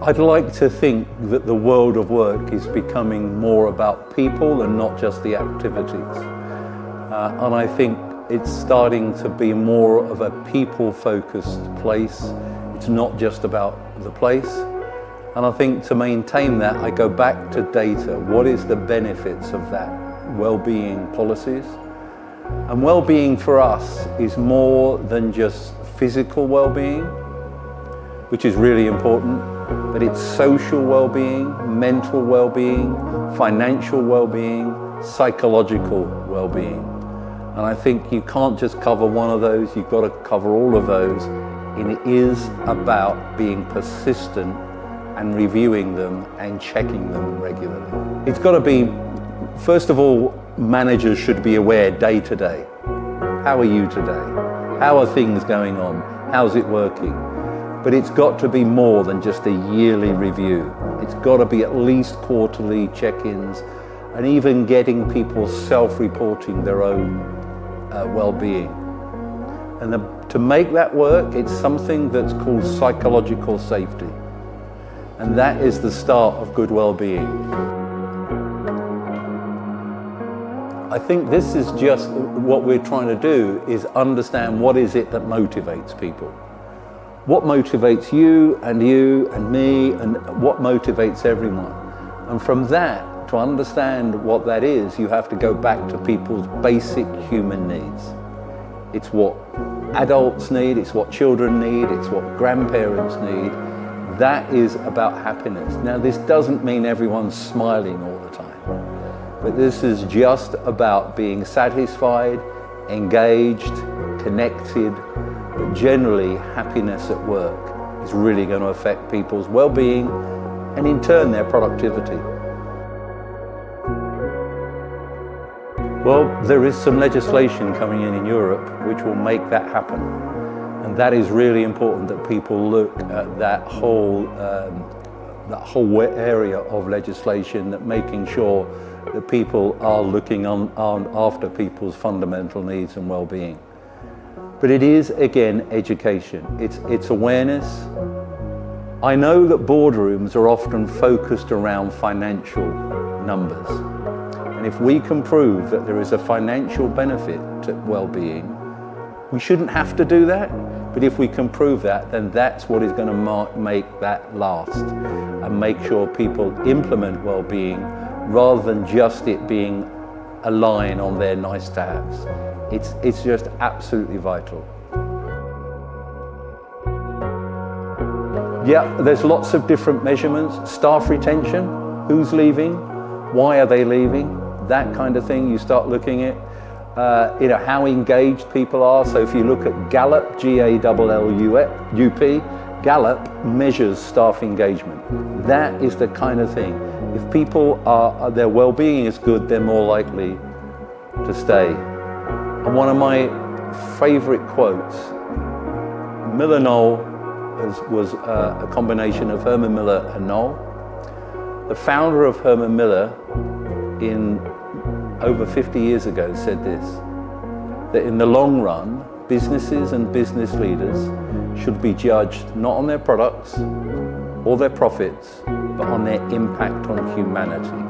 I'd like to think that the world of work is becoming more about people and not just the activities. And I think it's starting to be more of a people-focused place. It's not just about the place. And I think to maintain that, I go back to data. What is the benefits of that well-being policies? And well-being for us is more than just physical well-being, which is really important, but it's social well-being, mental well-being, financial well-being, psychological well-being. And I think you can't just cover one of those, you've got to cover all of those. And it is about being persistent and reviewing them and checking them regularly. It's got to be, first of all, managers should be aware day to day. How are you today? How are things going on? How's it working? But it's got to be more than just a yearly review. It's got to be at least quarterly check-ins, and even getting people self-reporting their own well-being. And to make that work, it's something that's called psychological safety. And that is the start of good well-being. I think this is just what we're trying to do, is understand what is it that motivates people. What motivates you and me, and what motivates everyone. And from that, to understand what that is, you have to go back to people's basic human needs. It's what adults need, it's what children need, it's what grandparents need. That is about happiness. Now, this doesn't mean everyone's smiling all the time, but this is just about being satisfied, engaged, connected. But generally, happiness at work is really going to affect people's well-being and in turn their productivity. Well, there is some legislation coming in Europe which will make that happen. And that is really important, that people look at that whole area of legislation, that making sure that people are looking on after people's fundamental needs and well-being. But it is, again, education. It's awareness. I know that boardrooms are often focused around financial numbers. And if we can prove that there is a financial benefit to well-being, we shouldn't have to do that. But if we can prove that, then that's what is going to make that last and make sure people implement well-being rather than just it being a line on their nice-to-haves. It's just absolutely vital. Yeah, there's lots of different measurements. Staff retention, who's leaving, why are they leaving, that kind of thing you start looking at. How engaged people are. So if you look at Gallup, G-A-L-L-U-P, Gallup measures staff engagement. That is the kind of thing. If people their well-being is good, they're more likely to stay. And one of my favorite quotes, Millerknoll was a combination of Herman Miller and Knoll. The founder of Herman Miller over 50 years ago said this, that in the long run, businesses and business leaders should be judged not on their products or their profits, but on their impact on humanity.